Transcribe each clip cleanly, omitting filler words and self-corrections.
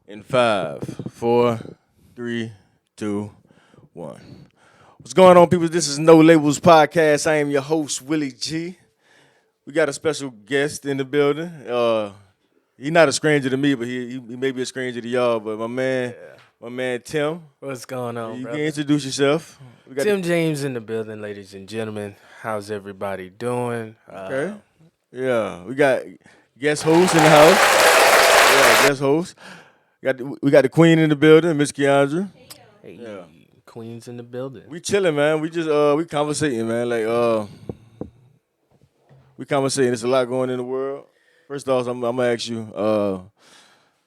In five, four, three, two, one. What's going on, people? This is No Labels Podcast. I am your host, Willie G. We got a special guest in the building. He's not a stranger to me, but he may be a stranger to y'all. But my man Tim, What's going on, you can brother? introduce yourself. We got Tim James in the building, ladies and gentlemen. How's everybody doing? okay, yeah. We got guest host in the house. Yeah, guest host. We got the queen in the building, Miss Keandra. Hey, Yeah. Queens in the building. We chilling, man. We just we conversating, man. We conversating. There's a lot going in the world. First off, I'm gonna ask you,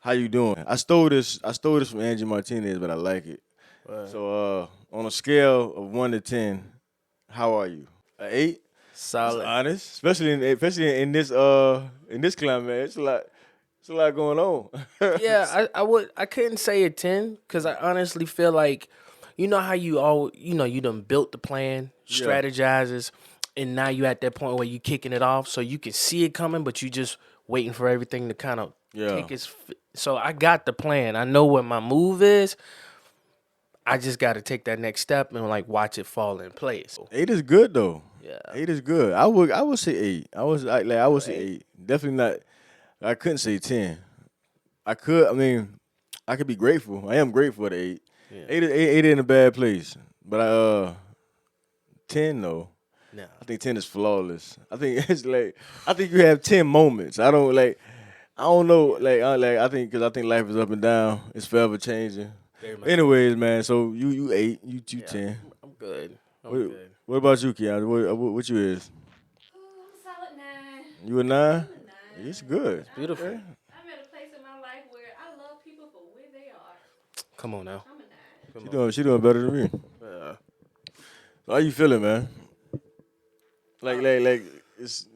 how you doing? I stole this. I stole this from Angie Martinez, but I like it. So, on a scale of 1 to 10, how are you? An 8. That's Solid. honest, in this climate. It's a lot. It's a lot going on. Yeah, I couldn't say a 10 because I honestly feel like, you know how you done built the plan, Yeah. strategizes, and now you at that point where you kicking it off, so you can see it coming, but you just waiting for everything to kind of Yeah. take its. So I got the plan. I know what my move is. I just got to take that next step and like watch it fall in place. 8 is good though. Yeah. 8 is good. I would say 8. I would say 8. Definitely not. I couldn't say 10. I could. I mean, I could be grateful. I am grateful for the 8. Yeah. 8 in a bad place, but 10 though. No. I think 10 is flawless. I think it's like I think you have 10 moments. I don't like. I don't know. I think because I think life is up and down. It's forever changing. Very much. Anyways, man. So you 8. You Yeah. 10. I'm good. I'm What, good. what about you, Keanu? What you is? Solid 9. You a 9? I'm a 9. It's good. Beautiful. Okay. I'm at a place in my life where I love people for where they are. Come on now. I'm a 9. She doing better than me. Yeah. So how you feeling, man? Like it's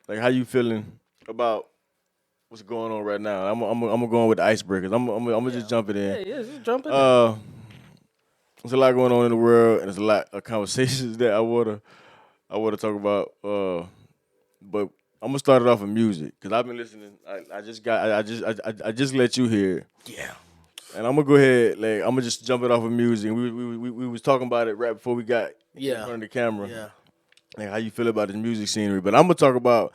like how you feeling about what's going on right now? I'm going with the icebreakers. I'm gonna just jump it Yeah, in. just jump in. There's a lot going on in the world, and there's a lot of conversations that I wanna talk about. But I'm gonna start it off with music because I've been listening. I just let you hear it. Yeah. And I'm gonna go ahead, like I'm gonna just jump it off with music. We was talking about it right before we got in Yeah. front of the camera. Yeah. Like how you feel about this music scenery. But I'm gonna talk about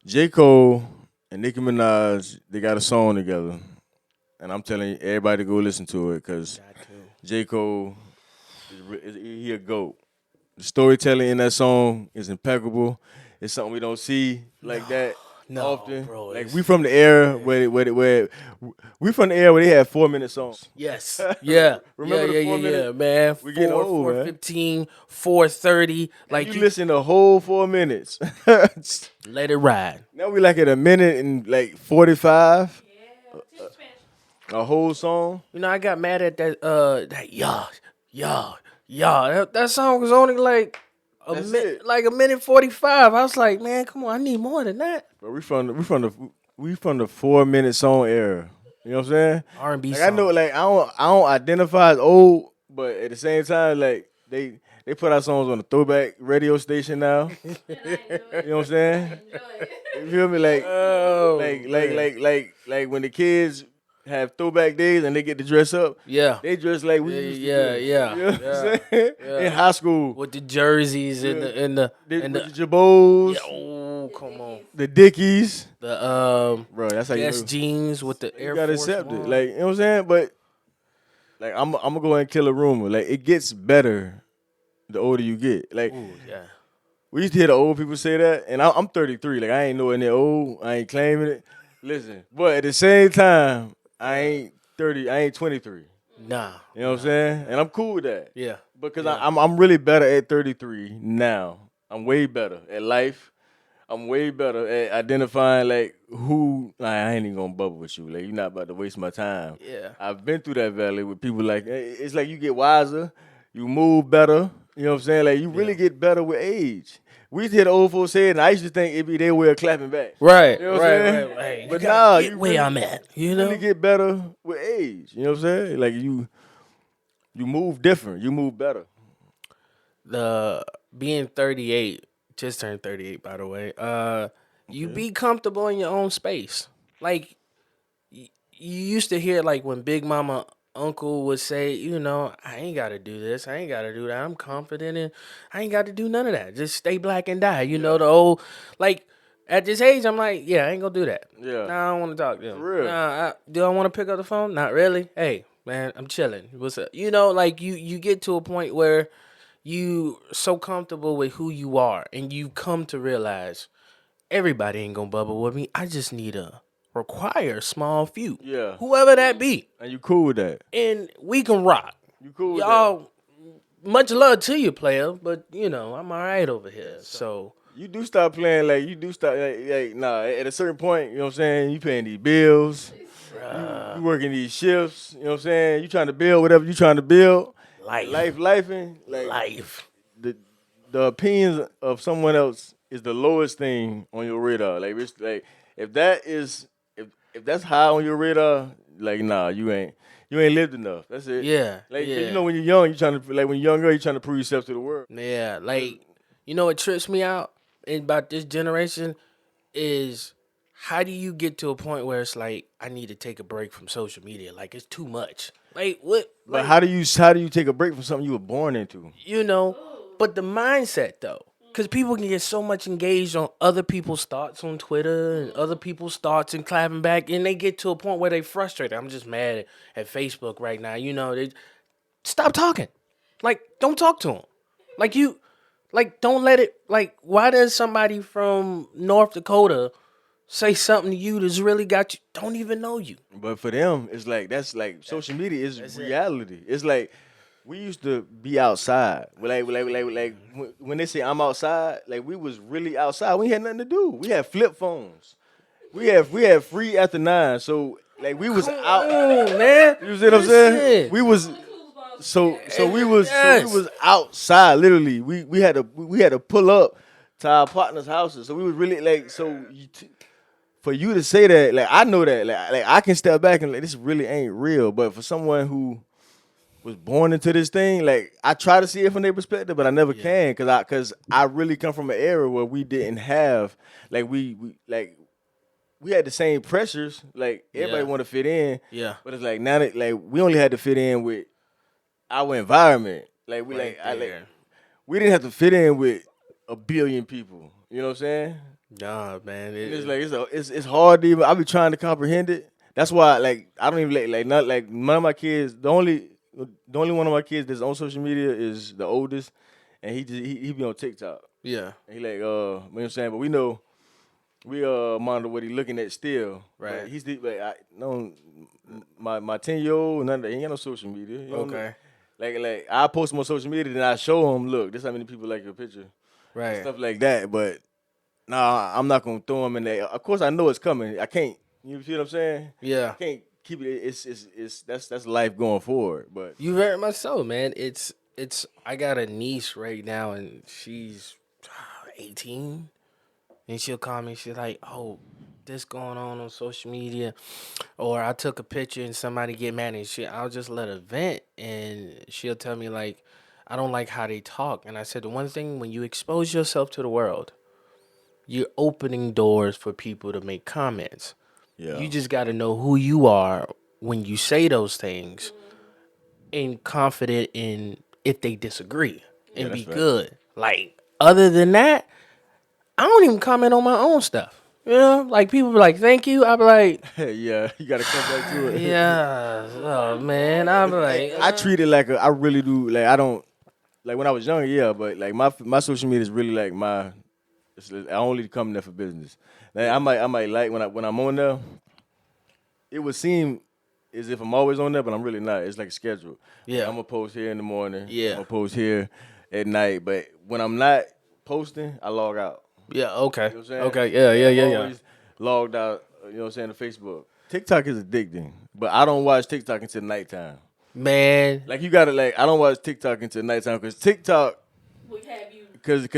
J. Cole and Nicki Minaj. They got a song together, and I'm telling everybody to go listen to it because Got to. J. Cole he a goat. The storytelling in that song is impeccable. It's something we don't see like that No, often. bro, Like it's- we from the era where we from the era where they had 4-minute songs. Yes. Yeah. Remember yeah, the 4 minute? yeah, man. We getting old, man. 4:15, 4:30. Like You you listen the whole 4 minutes. let it ride. Now we like at a minute and like 45, Yeah. Teach Spanish. a whole song. You know, I got mad at that That song was only like a That's minute, it. like a minute 45. I was like, man, come on, I need more than that. But we from the 4-minute song era. You know what I'm saying? R&B Like song. I know, like I don't identify as old, but at the same time, like they put out songs on the throwback radio station now. And I enjoy it. You know what I'm saying? Enjoy it. You feel me? Like Oh, like when the kids have throwback days and they get to dress up, yeah. they dress like we used to Yeah, dress. yeah, You know what yeah, I'm saying? yeah. In high school, With the jerseys and Yeah. the with the Jabos, yeah, oh, come on. the Dickies, The bro. That's how Guess you know. jeans with the You Air gotta Force accept it. One. Like, you know what I'm saying? But like I'm gonna go ahead and kill a rumor. Like it gets better the older you get. Like Ooh, yeah. we used to hear the old people say that, and I'm 33. Like I ain't nowhere near old. I ain't claiming it. Listen, but at the same time, I ain't 30. I ain't 23. Nah. You know what I'm saying? And I'm cool with that Yeah. because Yeah. I'm really better at 33 now. I'm way better at life. I'm way better at identifying like who I ain't even gonna bubble with you. Like you're not about to waste my time. Yeah. I've been through that valley with people like it's like you get wiser, you move better. You know what I'm saying? Like you really get better with age. We used to hear the old folks say it, and I used to think it'd be their way of clapping back. Right. You know what I'm saying? Right. But You nah, gotta get you where really- I'm at. You You know. really get better with age. You know what I'm saying? Like you move different. You move better. The being 38, just turned 38 by the way. You be comfortable in your own space. Like you used to hear like when Big Mama Uncle would say, I ain't got to do this, I ain't got to do that. I'm confident in, I ain't got to do none of that. Just stay black and die. The old like. At this age, I'm like, yeah, I ain't gonna do that. Yeah. Nah, I don't want to talk to him. For real. Nah, do I want to pick up the phone? Not really. Hey, man, I'm chilling. What's up? Like you get to a point where you so comfortable with who you are, and you come to realize everybody ain't gonna bubble with me. I just need to require a small few. Yeah. Whoever that be. And you cool with that? And we can rock. You cool with Y'all, much love to you, player, but I'm all right over here. So you do start playing like nah. At a certain point, you know what I'm saying. You paying these bills, you working these shifts. You know what I'm saying. You trying to build whatever you trying to build. Lifing. Like life. The opinions of someone else is the lowest thing on your radar. Like it's like if that's high on your radar, like nah, you ain't lived enough. That's it. Yeah. Like yeah. when you're young, you trying to when you're younger, you trying to prove yourself to the world. Yeah, like what trips me out about this generation is how do you get to a point where it's like I need to take a break from social media? Like it's too much. Like what? But like, how do you take a break from something you were born into? But the mindset though, because people can get so much engaged on other people's thoughts on Twitter and other people's thoughts and clapping back, and they get to a point where they frustrated. I'm just mad at Facebook right now. They stop talking. Like don't talk to them. Like, don't let it, like, why does somebody from North Dakota say something to you that's really got you, don't even know you? But for them, it's like, that's like, social media is reality. It's like, we used to be outside. Like when they say I'm outside, like, we was really outside. We had nothing to do. We had flip phones. We had free after 9. So, like, we was out. Oh, man. You see what I'm saying? We was... So we was outside literally. We had to pull up to our partners' houses. So we was really like for you to say that, like I know that like I can step back and like this really ain't real. But for someone who was born into this thing, like I try to see it from their perspective, but I never can because I really come from an era where we didn't have like we had the same pressures. Like everybody want to fit in. Yeah. But it's like now that like we only had to fit in with our environment, like we we didn't have to fit in with a billion people. You know what I'm saying? Nah, man. It's hard to even. I be trying to comprehend it. That's why, like, I don't even like none of my kids. The only one of my kids that's on social media is the oldest, and he be on TikTok. Yeah. And he like you know what I'm saying. But we know we monitor what he looking at still. Right. But he's my 10-year-old. None of that. He ain't got no social media. You don't know. Like I post him on social media, then I show him, look, this how many people like your picture, right? Stuff like that. But nah, I'm not gonna throw him in there. Of course, I know it's coming. I can't. You see what I'm saying? Yeah. I can't keep it. It's that's life going forward. But you very much so, man. It's. I got a niece right now, and she's 18, and she'll call me. She's like, "Oh, this going on social media," or I took a picture and somebody get mad and shit. I'll just let her vent, and she'll tell me like, I don't like how they talk. And I said, the one thing, when you expose yourself to the world, you're opening doors for people to make comments. Yeah. You just got to know who you are when you say those things, and confident in if they disagree, and be good. Like, other than that, I don't even comment on my own stuff. Like people be like, "Thank you." I be like, "Yeah, you gotta come back to it." Yeah, oh man, I be like, I treat it like I really do. Like I don't like when I was younger, yeah, but like my social media is really like I only come there for business. Like I might like when I'm on there, it would seem as if I'm always on there, but I'm really not. It's like a schedule. Yeah, like I'm gonna post here in the morning. Yeah, I'm gonna post here at night. But when I'm not posting, I log out. Yeah, okay. You know what I'm saying? Okay, yeah. Always logged out, you know what I'm saying, to Facebook. TikTok is addicting, but I don't watch TikTok until nighttime. Man. Like you gotta I don't watch TikTok until nighttime because TikTok would have you because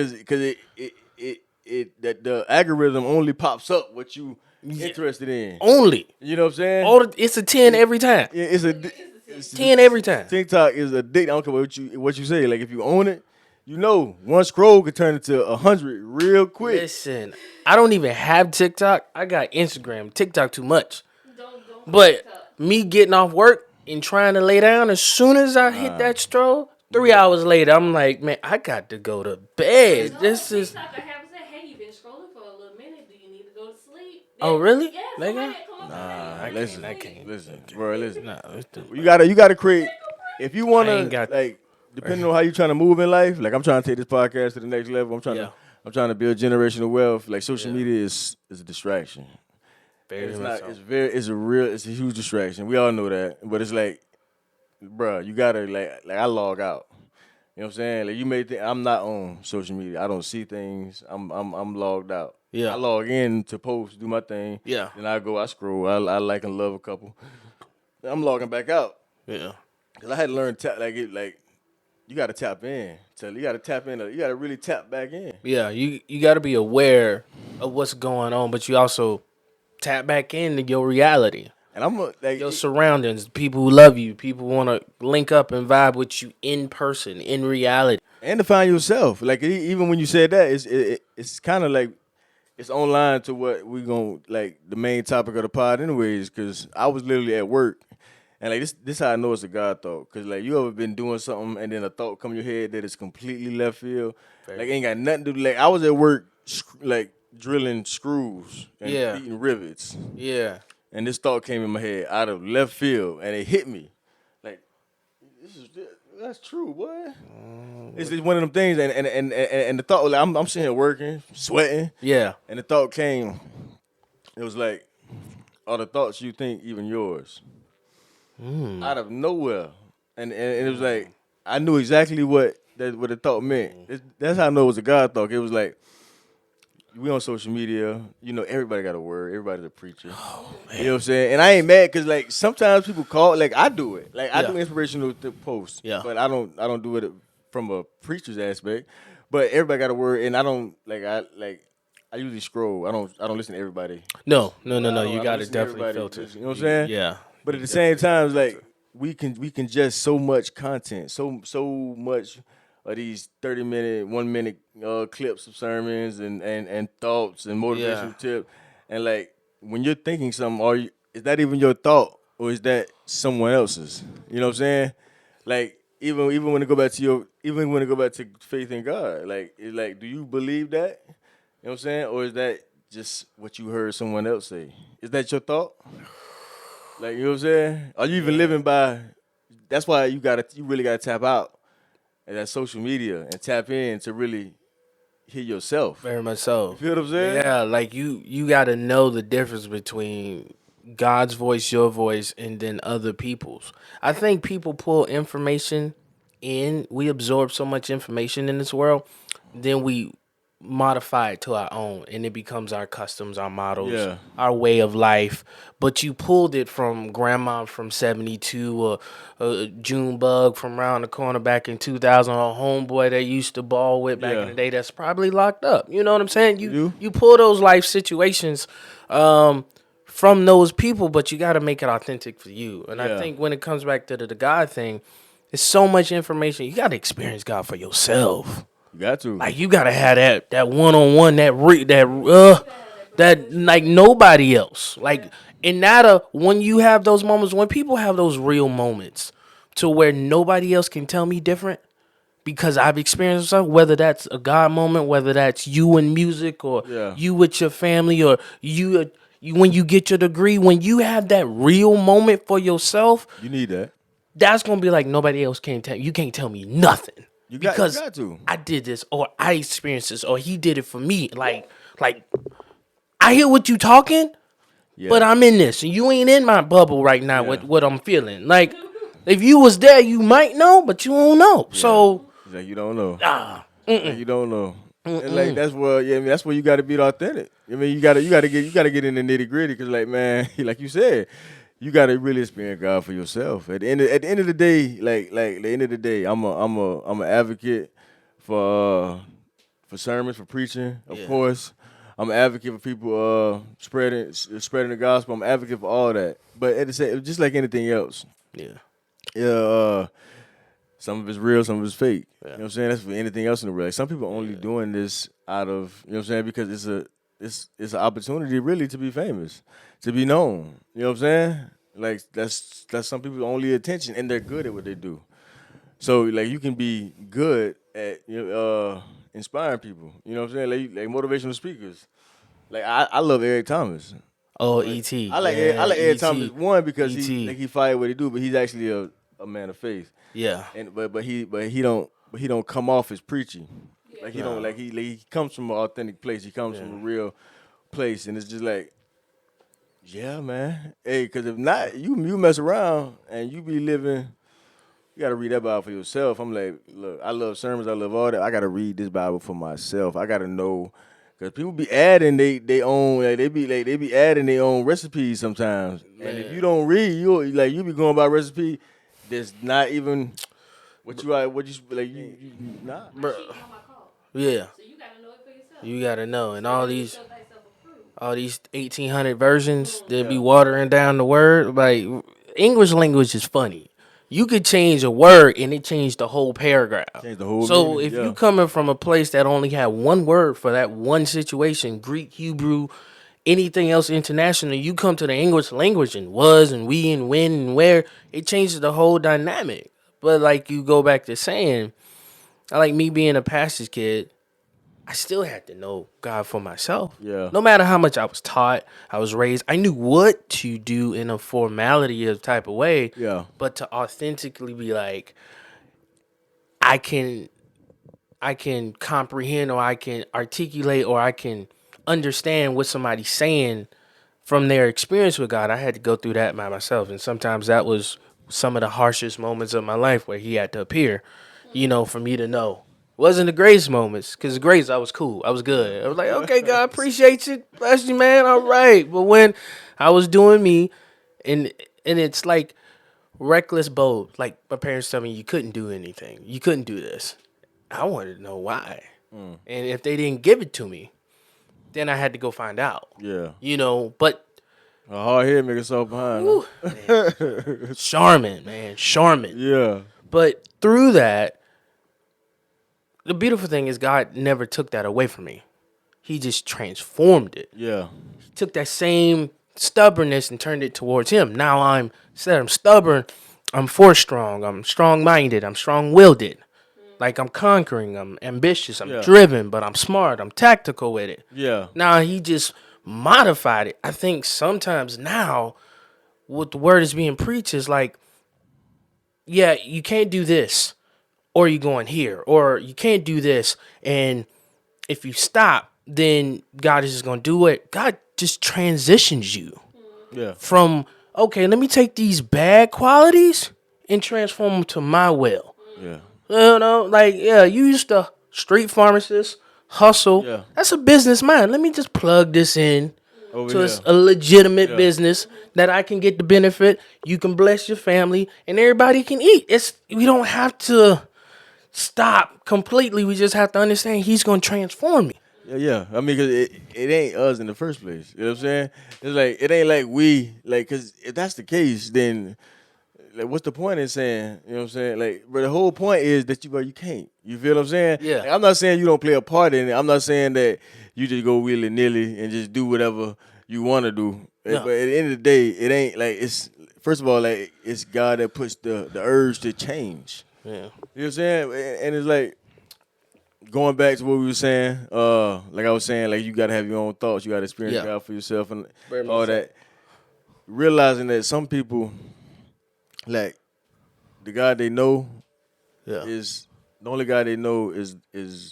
the algorithm only pops up what you interested in. Only. You know what I'm saying? It's a 10 every time. Yeah, it's 10 every time. TikTok is addicting. I don't care what you say. Like if you own it, you know, one scroll could turn into 100 real quick. Listen, I don't even have TikTok. I got Instagram. TikTok too much. But me getting off work and trying to lay down, as soon as I hit that stroll, 3 hours later, I'm like, man, I got to go to bed. This is. TikTok that happens. Say, hey, you've been scrolling for a little minute. Do you need to go to sleep? Oh, really? Yeah, They somebody got- had come up Nah, and listen, I can't. listen, bro, listen. Nah, it's the- You gotta create. If you wanna, I ain't got- like, depending on how you trying to move in life, like I'm trying to take this podcast to the next level. I'm Yeah. trying to build generational wealth. Like social media is a distraction. Very It's much not. so. It's a huge distraction. We all know that, but it's like, bruh, you gotta like I log out. You know what I'm saying? Like you may think I'm not on social media. I don't see things. I'm logged out. Yeah. I log in to post, do my thing. Yeah. Then I scroll. I like and love a couple. Then I'm logging back out. Yeah. Cause I had to learn you gotta tap in. So you gotta tap in. You gotta really tap back in. Yeah, you got to be aware of what's going on, but you also tap back into your reality, And I'm like, your surroundings, people who love you, people want to link up and vibe with you in person, in reality. and to find yourself. Like even when you said that, it's kind of like it's online to what we gonna like the main topic of the pod, anyways. Because I was literally at work, and like this how I know it's a God thought. Because like you ever been doing something and then a thought come in your head that is completely left field, like ain't got nothing to do. Like I was at work, like drilling screws and Yeah. beating rivets, Yeah. and this thought came in my head out of left field, and it hit me. Like that's true, boy. It's just one of them things, and the thought, like, I'm sitting here working, sweating, Yeah. and the thought came. It was like, are the thoughts you think even yours? Out of nowhere, and it was like I knew exactly what the thought meant. That's how I know it was a God thought. It was like we on social media, you know, everybody got a word, everybody's a preacher. You know what I'm saying? And I ain't mad because like sometimes people call, like I do it, like I Yeah. do inspirational posts, Yeah. but I don't do it from a preacher's aspect. But everybody got a word, and I don't I usually scroll. I don't listen to everybody. No. I You don't got to listen to definitely everybody, filter. you know what I'm saying? Yeah. But at the same time, it's like we can just so much content, so much of these 30-minute, 1-minute clips of sermons and thoughts and motivational tips, and like when you're thinking something, is that even your thought or is that someone else's? You know what I'm saying? Like even when it go back to faith in God, like it's like, do you believe that? You know what I'm saying? Or is that just what you heard someone else say? Is that your thought? Like, you know what I'm saying? Are you even living by? That's why you really gotta tap out at that social media and tap in to really hear yourself. Very much so. You feel what I'm saying? Yeah, like you got to know the difference between God's voice, your voice, and then other people's. I think people pull information in. We absorb so much information in this world, then we modify it to our own, and it becomes our customs, our models, Yeah. our way of life. But you pulled it from grandma from 72, or a June bug from around the corner back in 2000, or a homeboy that used to ball with back Yeah. in the day that's probably locked up. You know what I'm saying? do. You pull those life situations from those people, but you got to make it authentic for you. And I Yeah. think when it comes back to the God thing, there's so much information. You got to experience God for yourself. You got to. Like you gotta have that one-on-one, that like nobody else. Like and when you have those moments, when people have those real moments, to where nobody else can tell me different, because I've experienced something, whether that's a God moment, whether that's you in music, or Yeah. you with your family, or you when you get your degree, when you have that real moment for yourself, You need that. that's gonna be like nobody else can tell you. Can't tell me nothing. You got to. I did this, or I experienced this, or he did it for me. Like I hear what you talking, Yeah. but I'm in this, and you ain't in my bubble right now Yeah. with what I'm feeling. Like if you was there, you might know, but you don't know. So It's like you don't know. ah, Like, you don't know. And like that's where that's where you got to be authentic. I mean, you got to get in the nitty gritty because like man, like you said, you got to really experience God for yourself. At the end of the day, like the end of the day, I'm an advocate for sermons, for preaching, of course. I'm an advocate for people spreading the gospel. I'm an advocate for all that. But at the same, just like anything else, yeah, some of it's real, some of it's fake. You know what I'm saying? That's for anything else in the world. Like, some people are only doing this out of, you know what I'm saying, because it's an opportunity really to be famous, to be known. You know what I'm saying? Like that's some people's only attention, and they're good at what they do. So like you can be good at inspiring people. You know what I'm saying? Like motivational speakers. Like I love Eric Thomas. Oh, E.T. I like Eric Thomas one because he fight what he do, but he's actually a man of faith. Yeah. And but he don't come off as preachy. Like he don't he comes from an authentic place. He comes from a real place, and it's just like, yeah, man. Hey, because if not, you mess around and you be living. You gotta read that Bible for yourself. I'm like, look, I love sermons. I love all that. I gotta read this Bible for myself. I gotta know. Cause people be adding they own they be adding their own recipes sometimes, and if you don't read, you be going by recipe that's not even what you nah. Bro. Cheating on my call. Yeah. So you gotta know it for yourself. You gotta know, and all these Show thyself approved. 1800 versions that be watering down the word. Like English language is funny. You could change a word and it changed the whole paragraph. Change the whole so meaning, if you coming from a place that only had one word for that one situation, Greek, Hebrew, anything else international, you come to the English language and was and we and when and where, it changes the whole dynamic. But like you go back to saying, I like me being a pastor's kid, I still had to know God for myself. Yeah. No matter how much I was taught, I was raised, I knew what to do in a formality of type of way. Yeah. But to authentically be like, I can comprehend or I can articulate or I can understand what somebody's saying from their experience with God, I had to go through that by myself. And sometimes that was some of the harshest moments of my life where he had to appear, for me to know. Wasn't the greatest moments, because the greatest, I was cool. I was good. I was like, okay, God, appreciate you. Bless you, man. All right. But when I was doing me, and it's like reckless bold. Like my parents tell me, you couldn't do anything. You couldn't do this. I wanted to know why. And if they didn't give it to me, then I had to go find out. Yeah. But A hard head make itself behind. Huh? Charmin, man. Charmin. Yeah. But through that, the beautiful thing is God never took that away from me. He just transformed it. Yeah. He took that same stubbornness and turned it towards him. Now instead of I'm stubborn, I'm force strong. I'm strong-minded. I'm strong-willed. Like I'm conquering. I'm ambitious. I'm driven, but I'm smart. I'm tactical with it. Yeah. Now he just modified it. I think sometimes now what the word is being preached is like, yeah, you can't do this. Or you going here, or you can't do this. And if you stop, then God is just going to do it. God just transitions you from, okay, let me take these bad qualities and transform them to my will. Yeah. You used to street pharmacist, hustle. Yeah. That's a business mind. Let me just plug this in Over to here. a legitimate business that I can get the benefit. You can bless your family and everybody can eat. We don't have to stop completely. We just have to understand he's going to transform me. Yeah. I mean, cause it ain't us in the first place. You know what I'm saying? It's like it ain't like we like. Cause if that's the case, then like, what's the point in saying? You know what I'm saying? Like, but the whole point is that you can't. You feel what I'm saying? Yeah. Like, I'm not saying you don't play a part in it. I'm not saying that you just go willy nilly and just do whatever you want to do. No. But at the end of the day, it ain't like it's. First of all, like it's God that puts the urge to change. Yeah. You know what I'm saying? And it's like going back to what we were saying, like I was saying, like you gotta have your own thoughts, you gotta experience God for yourself and Very much all so. that. Realizing that some people, like the God they know is the only God they know is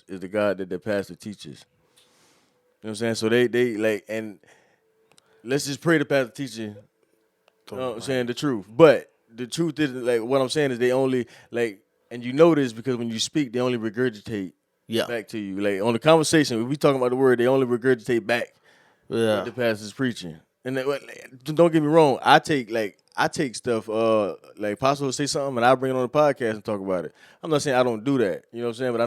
the God that their pastor teaches. You know what I'm saying? So they like, and let's just pray the pastor teaching, you know what I'm saying, the truth. But the truth is, like, what I'm saying is they only, like, and you know this because when you speak, they only regurgitate back to you. Like, on the conversation, if we talking about the word, they only regurgitate back what the pastor's preaching. And don't get me wrong, I take stuff, like Apostle will say something and I bring it on the podcast and talk about it. I'm not saying I don't do that, you know what I'm saying? But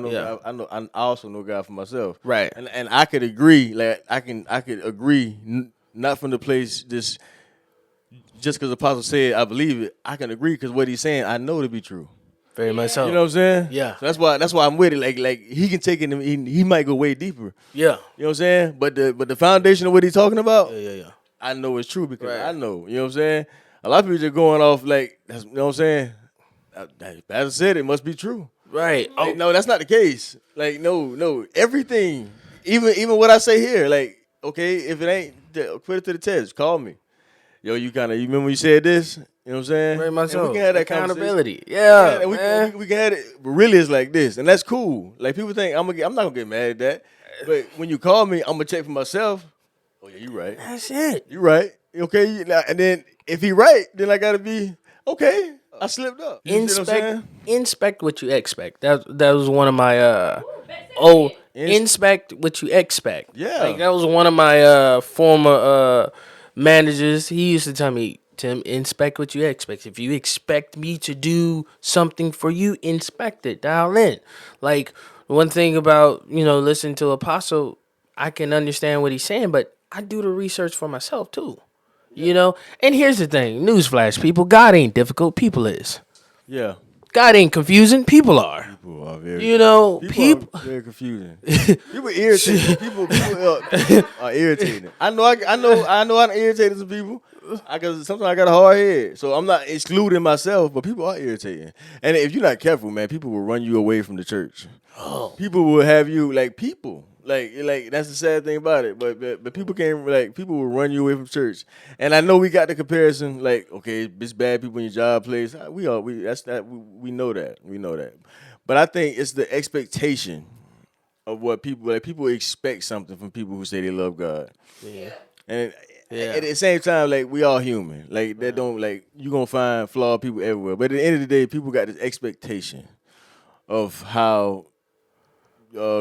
I know I also know God for myself. Right. And I could agree, like I could agree, not from the place just because the Apostle said I believe it. I can agree because what he's saying I know to be true. Very much so. You know what I'm saying? Yeah. So that's why I'm with it. Like he can take it and he might go way deeper. Yeah. You know what I'm saying? But the foundation of what he's talking about, Yeah. I know it's true because Right. I know. You know what I'm saying? A lot of people just going off like, that's, you know what I'm saying? Pastor said it must be true. Right. Like, no, that's not the case. Like, no, everything, even what I say here, like, okay, if it ain't, put it to the test. Call me. Yo, you remember when you said this? You know what I'm saying? Very much And so. we can have that Accountability. conversation. Yeah, we man. we can have it, but really it's like this, and that's cool. Like people think I'm not gonna get mad at that, but when you call me, I'm gonna check for myself. Oh yeah, you right. That's it. You right. Okay, and then if he right, then I gotta be okay. I slipped up. You see what I'm saying? Inspect what you expect. That was one of my Oh, inspect what you expect. Yeah. Like that was one of my former managers. He used to tell me, Tim, inspect what you expect. If you expect me to do something for you, inspect it. Dial in. Like one thing about, listening to Apostle, I can understand what he's saying, but I do the research for myself too. And here's the thing, newsflash, people, God ain't difficult, people is. Yeah. God ain't confusing, people are. People are very. People are very confusing. People irritating. People are irritating. I know I'm irritating some people. Sometimes I got a hard head, so I'm not excluding myself. But people are irritating, and if you're not careful, man, people will run you away from the church. Oh. People will have you like people. Like that's the sad thing about it. But people can't people will run you away from church. And I know we got the comparison. Like, okay, it's bad people in your job place. We know that. We know that. But I think it's the expectation of what people expect something from people who say they love God. Yeah. And Yeah. at the same time, like we all human. Like that don't like you gonna find flawed people everywhere. But at the end of the day, people got this expectation of how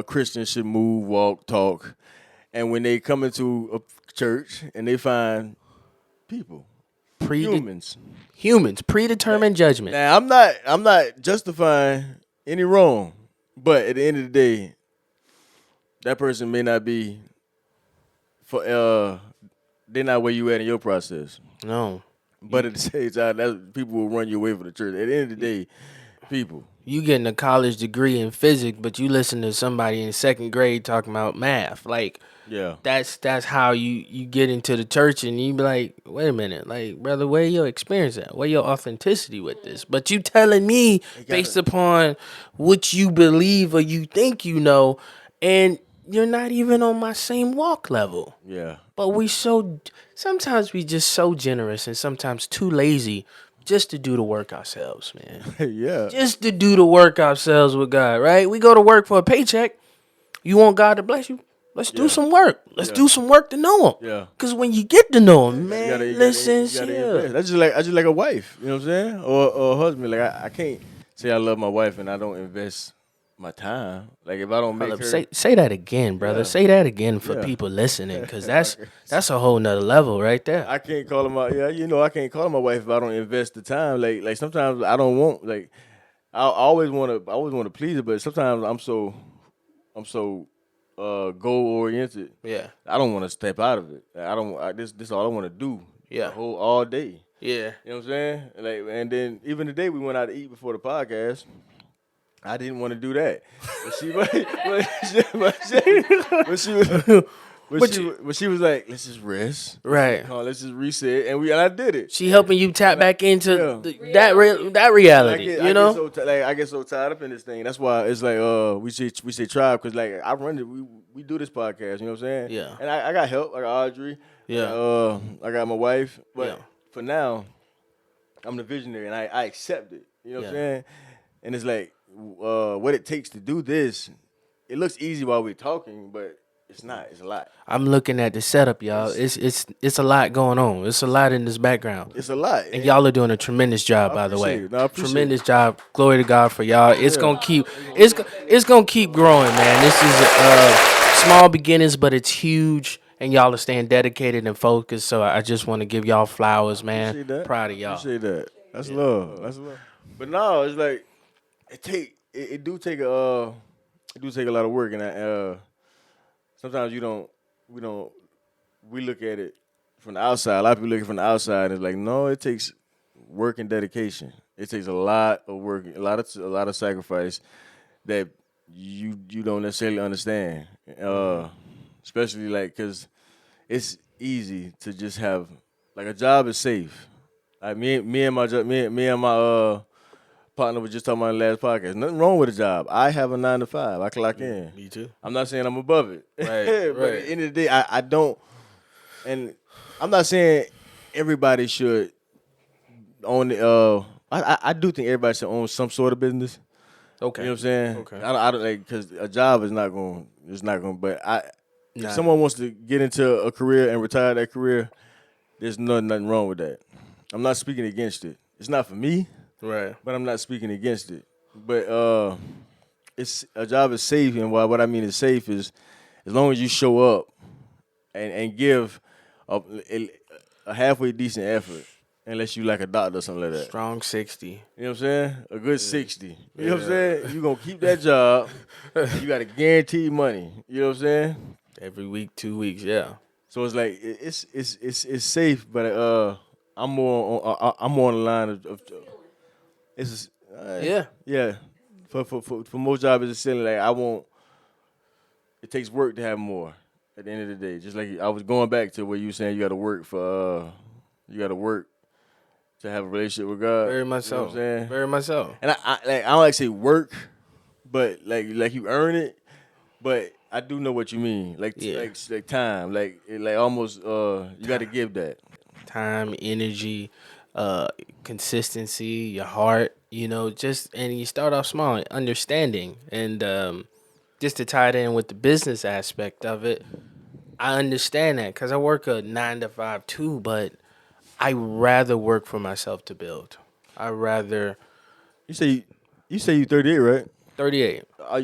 Christians should move, walk, talk, and when they come into a church and they find people, humans, predetermined judgment. Now I'm not justifying any wrong, but at the end of the day, that person may not be they're not where you at in your process. No, But at the same time, people will run you away from the church. At the end of the day, people. you getting a college degree in physics, but you listen to somebody in second grade talking about math. Like, Yeah. that's how you get into the church, and you be like, wait a minute, like, brother, where your experience at? Where your authenticity with this? But you telling me based upon what you believe or you think you know, and you're not even on my same walk level. Yeah. But sometimes we just so generous and sometimes too lazy just to do the work ourselves, man. Yeah. Just to do the work ourselves with God, right? We go to work for a paycheck. You want God to bless you? Let's do some work. Let's do some work to know Him. Yeah. Because when you get to know Him, You man, gotta listen, invest. That's just like a wife, you know what I'm saying? Or a husband. Like I can't say I love my wife and I don't invest my time. Like if I don't make her say that again, brother. Yeah. Say that again for Yeah. people listening, because that's a whole nother level right there. I can't call her I can't call her my wife if I don't invest the time. Like sometimes I don't want I always want to please her, but sometimes I'm so goal oriented. Yeah. I don't want to step out of it. This is all I want to do. Yeah. All day. Yeah. You know what I'm saying? Like, and then even the day we went out to eat before the podcast, I didn't want to do that. But she was like, let's just rest. Right. Let's just reset. And I did it. She helping you tap back into Yeah. that reality, I get so tied up in this thing. That's why it's like we say tribe, because like I run it. We do this podcast. You know what I'm saying? Yeah. And I got help. I got Audrey. Yeah. I got my wife. But Yeah. for now, I'm the visionary and I accept it. You know what I'm saying? And it's like what it takes to do this. It looks easy while we're talking, but it's not. It's a lot. I'm looking at the setup, y'all. It's a lot going on. It's a lot in this background. It's a lot. And y'all are doing a tremendous job, by the way. appreciate it. No, I appreciate Tremendous job. Glory to God for y'all. It's gonna keep growing, man. This is small beginnings, but it's huge, and y'all are staying dedicated and focused. So I just want to give y'all flowers, man. Appreciate that. Proud of y'all. Appreciate that. That's love. That's love. But no, it's like it do take a lot of work, and sometimes we look at it from the outside. A lot of people looking from the outside, and it's like, no, it takes work and dedication. It takes a lot of work, a lot of sacrifice that you don't necessarily understand. Especially like because it's easy to just have like a job is safe. Like me and my partner was just talking about in the last podcast. Nothing wrong with a job. I have a 9 to 5. I clock in. Me too. I'm not saying I'm above it. Right, But right. at the end of the day, I don't. And I'm not saying everybody should own it. I do think everybody should own some sort of business. Okay. You know what I'm saying? Okay. I don't like because a job is not going. It's not going. But if Nah. someone wants to get into a career and retire that career, there's nothing wrong with that. I'm not speaking against it. It's not for me, Right. but I'm not speaking against it. But it's a job is safe, and what I mean is safe is as long as you show up and give a halfway decent effort, unless you like a doctor or something like that. Strong 60. You know what I'm saying? A good 60. You know what I'm Yeah. saying? You're going to keep that job. And you got to guarantee money. You know what I'm saying? Every week, 2 weeks, yeah. So it's like it's safe, but I'm more on the line of it's Yeah. For most jobs it's silly. Like I won't. It takes work to have more. At the end of the day, just like I was going back to where you were saying you got to work for you got to work to have a relationship with God. Very much You know so. what I'm saying? Very much so. And I don't like to say work, but like you earn it. But I do know what you mean. Like Yeah. like time. Like almost you got to give that. Time, energy, consistency, your heart, and you start off small, understanding. And just to tie it in with the business aspect of it, I understand that because I work a 9 to 5 too, but I rather work for myself to build. I rather You say you 38, right? 38. Are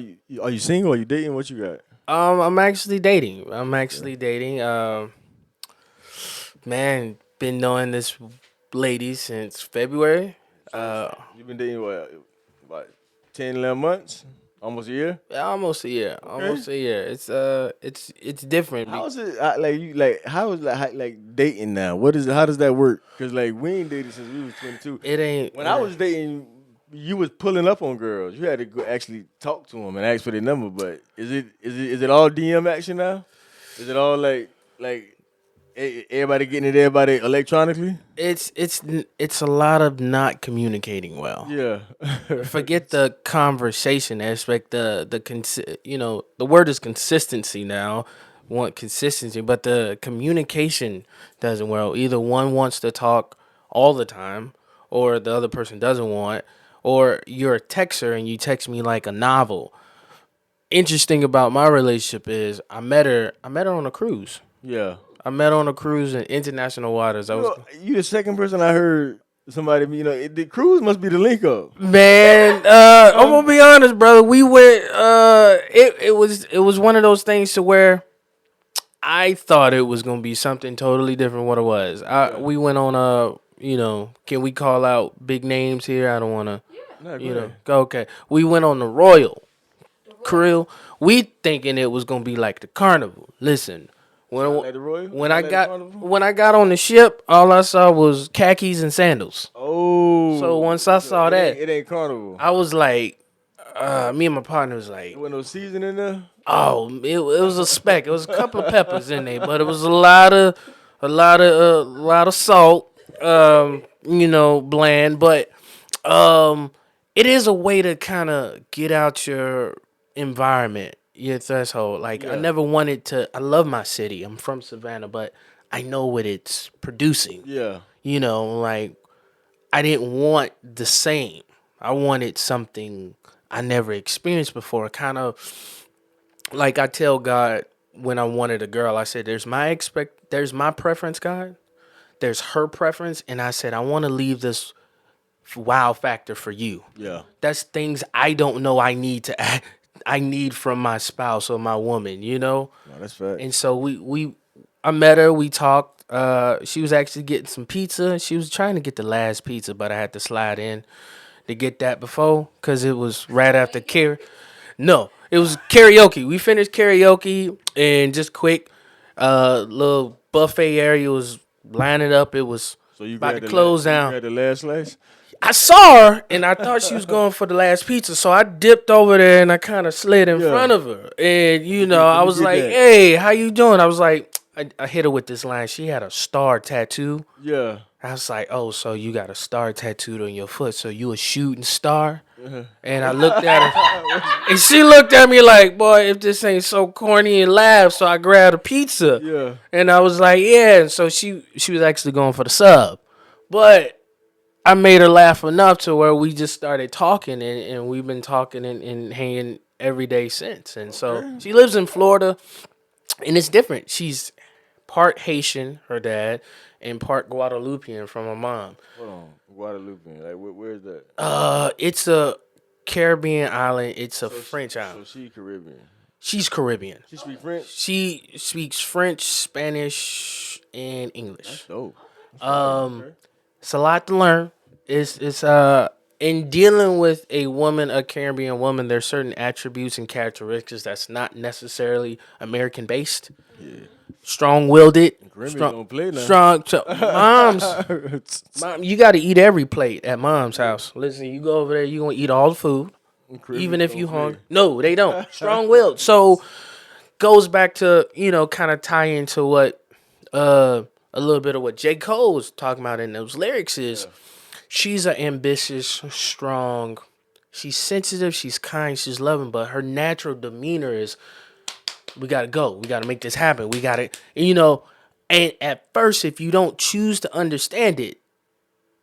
you single? Are you dating? What you got? I'm actually dating. Man, been knowing this lady since February. You've been dating what 10, 11 months? Almost a year? Almost a year. Almost a year. It's different. How is it how is like dating now? How does that work? Cuz like we ain't dated since we was 22. It ain't When I was dating, you was pulling up on girls. You had to go actually talk to them and ask for their number. But is it all DM action now? Is it all like everybody getting it everybody electronically? it's a lot of not communicating well. Yeah. Forget the conversation aspect. The word is consistency now. Want consistency, but the communication doesn't well. Either one wants to talk all the time, or the other person doesn't want, or you're a texter and you text me like a novel. Interesting about my relationship is I met her on a cruise. Yeah. I met her on a cruise in international waters. You the second person I heard somebody. The cruise must be the link up. Man, I'm gonna be honest, brother. We went. It was one of those things to where I thought it was gonna be something totally different. What it was. We went on a. Can we call out big names here? I don't want to. No, go ahead. Go okay. We went on the Royal Krill. We thinking it was gonna be like the Carnival. Listen. Like the Royal? When Like I the got Carnival? when I got on the ship, all I saw was khakis and sandals. Oh. So once I saw that, it ain't Carnival. I was like, me and my partner was like, There wasn't no season in there. oh, it was a speck. It was a couple of peppers in there, but it was a lot of salt, bland. But it is a way to kind of get out your environment, your threshold. Like I never wanted to. I love my city. I'm from Savannah, but I know what it's producing. Yeah. Like I didn't want the same. I wanted something I never experienced before. Kind of like I tell God when I wanted a girl, I said, there's my preference, God. There's her preference. And I said, I want to leave this wow factor for you. Yeah. That's things I don't know I need from my spouse or my woman, No, that's fact. And so I met her, we talked. She was actually getting some pizza. She was trying to get the last pizza, but I had to slide in to get that before because it was right after No, it was karaoke. We finished karaoke and just quick, little buffet area was lining up. It was So you about grabbed to the close la- down. You had the last slice. I saw her and I thought she was going for the last pizza, so I dipped over there and I kind of slid in front of her. And I was did like, that. "Hey, how you doing?" I was like, I hit her with this line. She had a star tattoo. Yeah. I was like, oh, so you got a star tattooed on your foot, so you a shooting star? And I looked at her, and she looked at me like, boy, if this ain't so corny, and laughed. So I grabbed a pizza. Yeah. And I was like, yeah. And so she was actually going for the sub. But I made her laugh enough to where we just started talking, and we've been talking and hanging every day since. And so she lives in Florida, and it's different. She's part Haitian, her dad, and part Guadeloupean from her mom. Hold on, Guadeloupe. Like, where's that? It's a Caribbean island. It's a French island. So she Caribbean. She's Caribbean. She speak French. She speaks French, Spanish, and English. Dope. It's a lot to learn. It's in dealing with a woman, a Caribbean woman, there's certain attributes and characteristics that's not necessarily American based. Yeah. Strong willed it. Caribbean don't play now. Mom, you got to eat every plate at mom's house. Listen, you go over there, you gonna eat all the food, even if you hungry. No, they don't. Strong willed. So goes back to kind of tie into what a little bit of what J. Cole was talking about in those lyrics is. She's an ambitious, strong. She's sensitive. She's kind. She's loving. But her natural demeanor is, we gotta go. We gotta make this happen. We gotta, And at first, if you don't choose to understand it,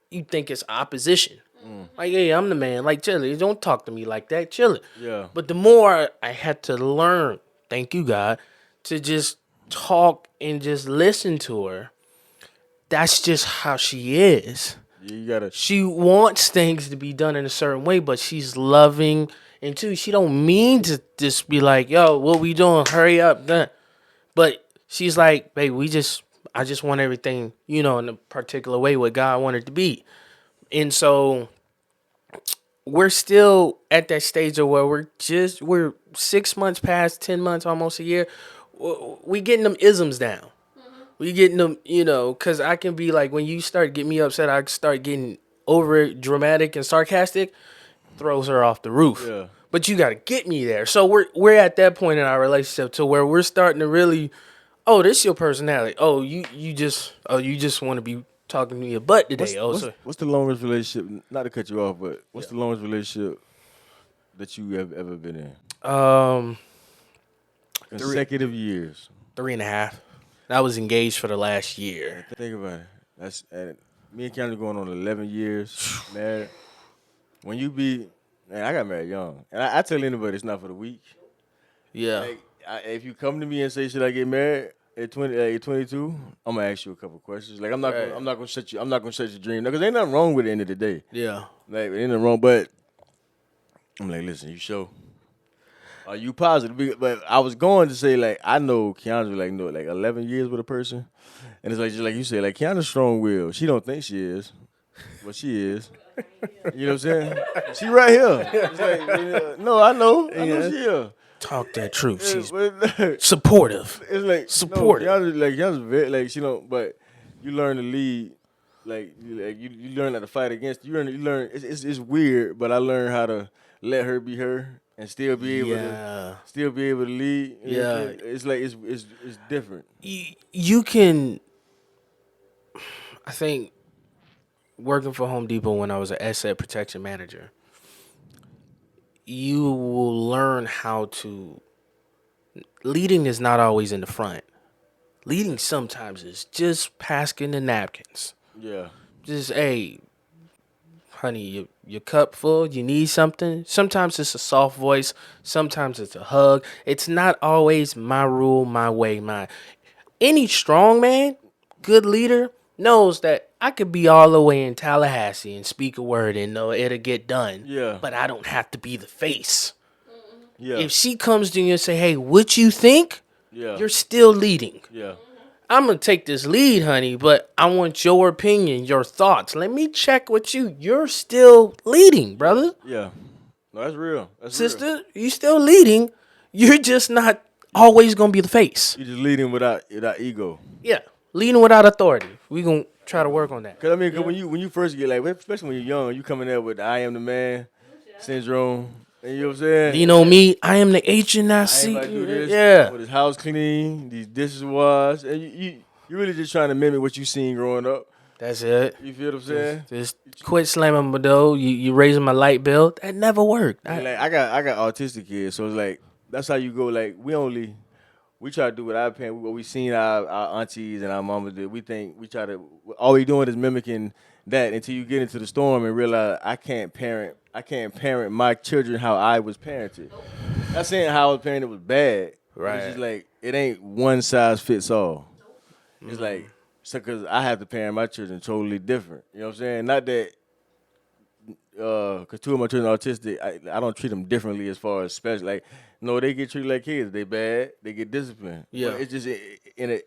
you think it's opposition. Like, hey, I'm the man. Like, chill it. Don't talk to me like that. Chill it. Yeah. But the more I had to learn, thank you, God, to just talk and just listen to her. That's just how she is. You gotta. She wants things to be done in a certain way, but she's loving, and too, she don't mean to just be like, "Yo, what we doing? Hurry up!" Done. But she's like, "Babe, I just want everything, in a particular way what God wanted to be," and so we're still at that stage of where we're 6 months past, 10 months, almost a year. We getting them isms down. We getting them, because I can be like, when you start getting me upset, I start getting over dramatic and sarcastic, throws her off the roof. Yeah. But you got to get me there. So we're at that point in our relationship to where we're starting to really, this is your personality. Oh, you just want to be talking to your butt today. What's the longest relationship? Not to cut you off, but what's the longest relationship that you have ever been in? Consecutive years. 3.5. I was engaged for the last year. Think about it. That's me and Keanu going on 11 years married. When you I got married young, and I tell anybody it's not for the weak. Yeah. Like, if you come to me and say, "Should I get married at 22?" I'm gonna ask you a couple questions. Like I'm not gonna shut your dream because ain't nothing wrong with it at the end of the day. Yeah. Like ain't nothing wrong, but I'm like, listen, you sure? Are you positive? But I was going to say, like, I know Keandra, like 11 years with a person. And it's like, just like you said, like, Keandra's strong-willed. She don't think she is, but she is. You know what I'm saying? She right here. It's like, no, I know she here. Talk that truth. She's But, supportive. it's like, Supportive. No, Keandra's very, like, but you learn to lead. Like you learn how to fight against. You learn. It's weird, but I learned how to let her be her. And still be able to lead. Yeah, it's like it's different. You can. I think working for Home Depot when I was an asset protection manager, you will learn how to. Leading is not always in the front. Leading sometimes is just passing the napkins. Yeah. Just honey, your cup full, you need something. Sometimes it's a soft voice. Sometimes it's a hug. It's not always my rule, my way, Any strong man, good leader, knows that I could be all the way in Tallahassee and speak a word and know it'll get done. Yeah. But I don't have to be the face. Yeah. If she comes to you and say, hey, what you think? Yeah. You're still leading. Yeah. I'm going to take this lead, honey, but I want your opinion, your thoughts. Let me check with you. You're still leading, brother. Yeah. No, that's real. Sister, you still leading. You're just not always going to be the face. You're just leading without ego. Yeah. Leading without authority. We're going to try to work on that. Because, when you first get, like, especially when you're young, you coming there with the I am the man syndrome. And you know what I'm saying? You know me, I am the H and I I C. ain't about to do this. Yeah. With his house clean, these dishes washed. And you really just trying to mimic what you seen growing up. That's it. You feel what I'm saying? Just quit slamming my door. You raising my light bill. That never worked. And, like I got autistic kids, so it's like that's how you go. Like we try to do what our parents, what we seen our aunties and our mamas did. We try to all we doing is mimicking that until you get into the storm and realize I can't parent my children how I was parented. Not saying how I was parented was bad. But it's just like it ain't one size fits all. It's like because I have to parent my children totally different. You know what I'm saying? Not that because two of my children are autistic, I don't treat them differently as far as special. Like, no, they get treated like kids. They bad. They get disciplined. Yeah. But it's just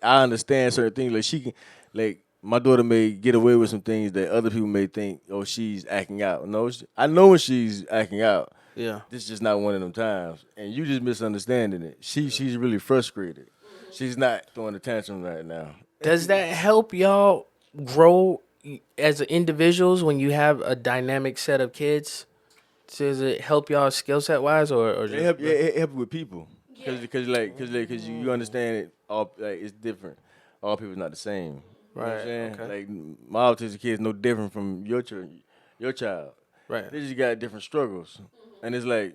I understand certain things. Like she can, like my daughter may get away with some things that other people may think, oh, she's acting out. No, I know when she's acting out. Yeah. This is just not one of them times, and you just misunderstanding it. She's really frustrated. She's not throwing a tantrum right now. Does that help y'all grow as individuals when you have a dynamic set of kids? Does it help y'all skill set wise or just, It help you with people because you understand it all like it's different. All people not the same. You know what I'm saying? Okay. Like my autistic kid is no different from your child. right? They just got different struggles, and it's like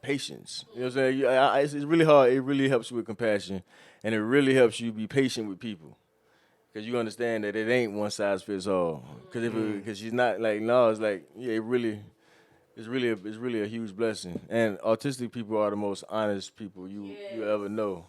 patience. You know what I'm saying? It's really hard. It really helps you with compassion, and it really helps you be patient with people. Cause you understand that it ain't one size fits all. Cause she's not like no, it's like yeah, it's really a huge blessing. And autistic people are the most honest people you ever know.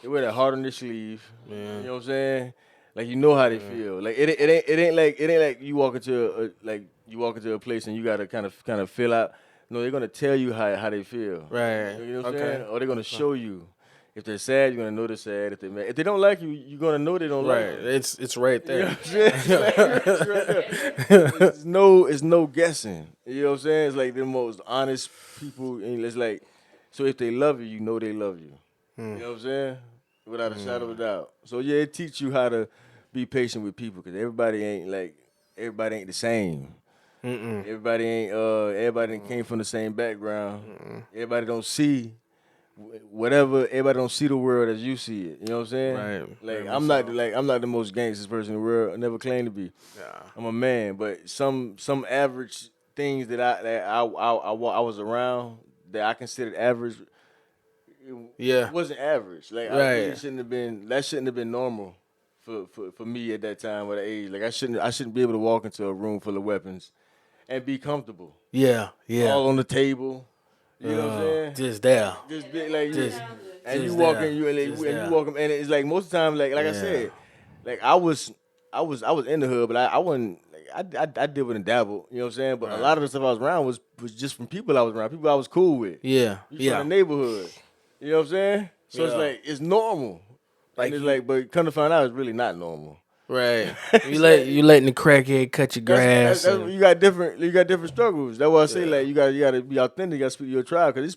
They wear that heart on their sleeve. You know what I'm saying? Like you know how they feel. Like it ain't like you walk into a place and you gotta kind of fill out. No, they're gonna tell you how they feel. Right. You know what I'm Okay. saying? Or they're gonna show you. If they're sad, you're gonna know they're sad. If they don't like you, you're gonna know they don't like you. It's right You know there. what I'm saying? It's right there. It's no guessing. You know what I'm saying? It's like the most honest people. And it's like, so if they love you, you know they love you. You know what I'm saying? Without a shadow of a doubt. So yeah, it teach you how to be patient with people because everybody ain't the same. Everybody done came from the same background. Everybody don't see whatever. Everybody don't see the world as you see it. You know what I'm saying? Right. Like I'm not the most gangster person in the world. I never claim to be. Yeah. I'm a man, but some average things that I was around that I considered average. Yeah. It wasn't average. Like I Right. really shouldn't have been normal for me at that time or that age. Like I shouldn't be able to walk into a room full of weapons and be comfortable. Yeah. All on the table. You know what I'm saying? Just there. Just be like Just- and you just walk there. in, you Just and there. you walk in, and it's like most of the time, like I said, like I was in the hood, but I wasn't. Like, I dibbled and dabbled, you know what I'm saying? But a lot of the stuff I was around was just from people I was around, people I was cool with. Yeah. You from the neighborhood, you know what I'm saying? So it's Yeah. like it's normal. Like And it's like, but come to find out, it's really not normal. Right. You letting the crackhead cut your grass. That's you got different struggles. That's why I say like you gotta be authentic. You gotta speak to your tribe because it's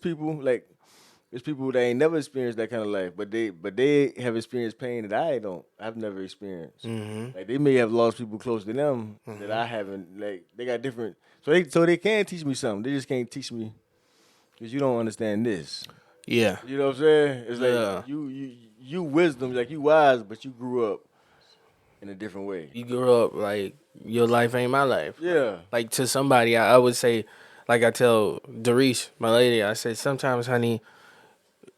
people that ain't never experienced that kind of life, but they have experienced pain that I've never experienced. Like they may have lost people close to them that I haven't. Like they got different, so they can teach me something. They just can't teach me because you don't understand this. Yeah. You know what I'm saying? It's like Yeah. you wisdom, like you wise, but you grew up in a different way. You grew up like your life ain't my life. Yeah. Like to somebody, I would say, like I tell Doris, my lady, I said sometimes, honey,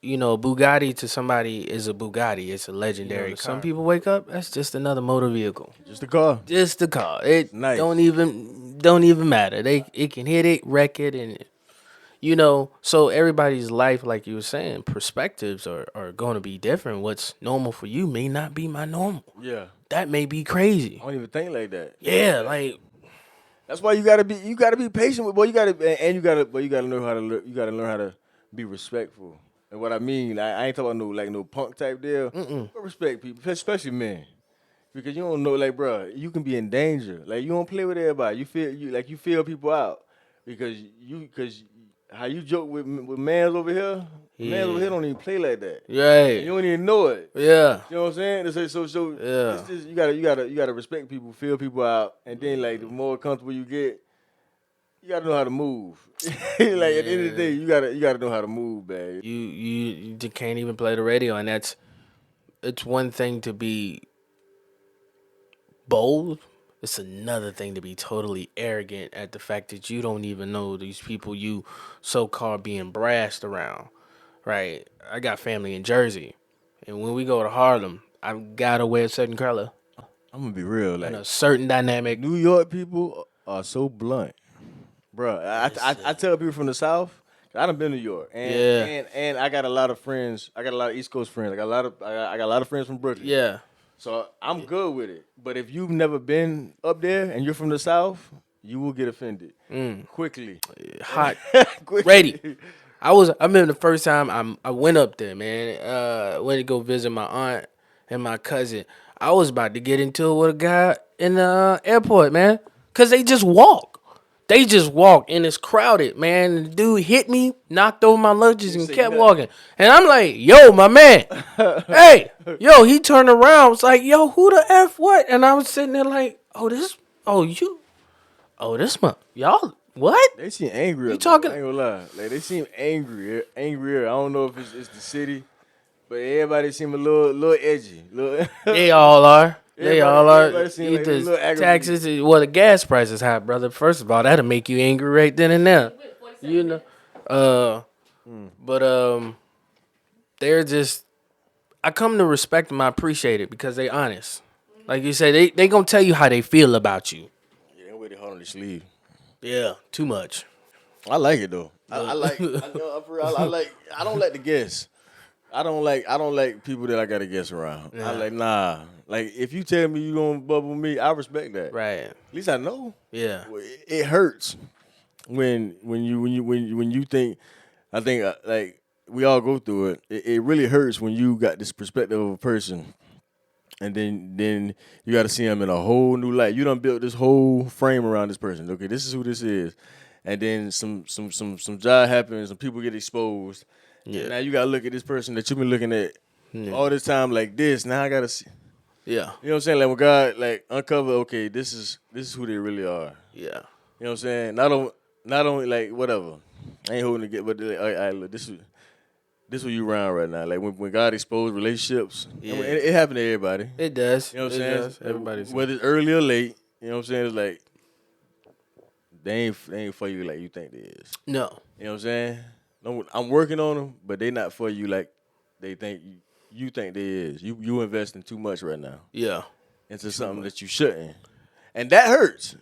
you know, Bugatti to somebody is a Bugatti. It's a legendary. Some people wake up, that's just another motor vehicle. Just a car. Just a car. It Nice. don't even matter. It can hit it, wreck it, and you know. So everybody's life, like you were saying, perspectives are going to be different. What's normal for you may not be my normal. Yeah. That may be crazy. I don't even think like that. Yeah, like That's why you gotta be patient with. Boy, you gotta learn how to be respectful. And what I mean, I ain't talking about no punk type deal. But respect people, especially men, because you don't know, like, bro, you can be in danger. Like you don't play with everybody. You feel people out because how you joke with mans over here. Mans over here don't even play like that. right. You don't even know it. Yeah. You know what I'm saying? So Yeah. it's just, you gotta respect people, feel people out, and then like the more comfortable you get, you gotta know how to move. Like at the end of the day, you gotta know how to move, man. You just can't even play the radio, and it's one thing to be bold. It's another thing to be totally arrogant at the fact that you don't even know these people you so-called being brassed around, right? I got family in Jersey, and when we go to Harlem, I gotta wear a certain color I'm gonna be real. and Like a certain dynamic. New York people are so blunt, bro. I tell people from the South. I done been to New York, and, Yeah. and I got a lot of friends. I got a lot of East Coast friends. I got a lot of friends from Brooklyn. Yeah, So I'm good with it. But if you've never been up there and you're from the South, you will get offended quickly. hot, Quickly. ready. I remember the first time I went up there, man. Went to go visit my aunt and my cousin. I was about to get into it with a guy in the airport, man, cause they just walk. They just walk and it's crowded, man. The dude hit me, knocked over my luggage, and say kept nothing. walking. And I'm like, "Yo, my man, hey, yo." He turned around, was like, "Yo, who the f what?" And I was sitting there like, this y'all what?" They seem angry. You talking- I ain't gonna lie. Like they seem angrier. I don't know if it's the city, but everybody seem a little edgy. They all are. They all are. everybody seem like a Either little aggravated. taxes, the gas price is high, brother. First of all, that'll make you angry right then and there. With 47 You know, but they're just. I come to respect them. I appreciate it because they honest. Like you said, they gonna tell you how they feel about you. Yeah, they wear their heart on their sleeve. Yeah, too much. I like it though. I like. I don't like to guess. I don't like people that I gotta guess around. Yeah. I like nah. Like if you tell me you gonna bubble me, I respect that. Right. At least I know. Yeah. Well, it hurts when you think. I think like we all go through it. It really hurts when you got this perspective of a person, and then you got to see them in a whole new light. You done built this whole frame around this person. Okay, this is who this is, and then some job happens, some people get exposed. Yeah. And now you gotta look at this person that you've been looking at all this time like this. Now I gotta see. Yeah. You know what I'm saying? Like when God like uncover, okay, this is who they really are. Yeah. You know what I'm saying? Not only like whatever. I ain't holding it, but like, all right, look, this is what you around right now. Like when God exposed relationships, Yeah. it happened to everybody. It does. You know what I'm It saying? does. Everybody's. Whether it's early or late. You know what I'm saying? It's like they ain't for you like you think they is. No. You know what I'm saying? I'm working on them, but they not for you like they think you think they is. You investing too much right now Yeah. into something that you shouldn't, and that hurts.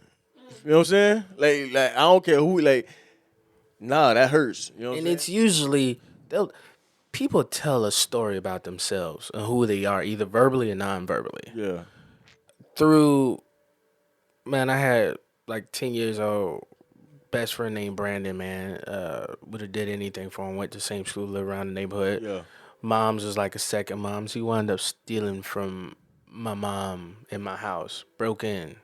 You know what I'm saying? Like I don't care who like. Nah, that hurts. You know what And I'm it's usually people tell a story about themselves and who they are, either verbally or non-verbally. saying? Yeah. Through, man, I had like 10 years old best friend named Brandon. Man, would have did anything for him. Went to the same school, lived around the neighborhood. Yeah. Mom's was like a second mom. He wound up stealing from my mom in my house. Broke in,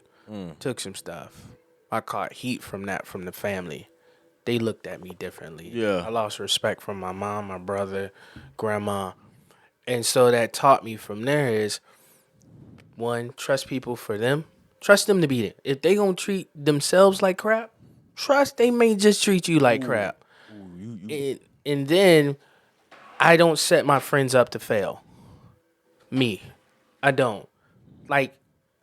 took some stuff. I caught heat from that from the family. They looked at me differently. Yeah. I lost respect from my mom, my brother, grandma. And so that taught me from there is, one, trust people for them. Trust them to be there. If they gonna treat themselves like crap, trust they may just treat you like crap. And then I don't set my friends up to fail. Me. I don't. Like,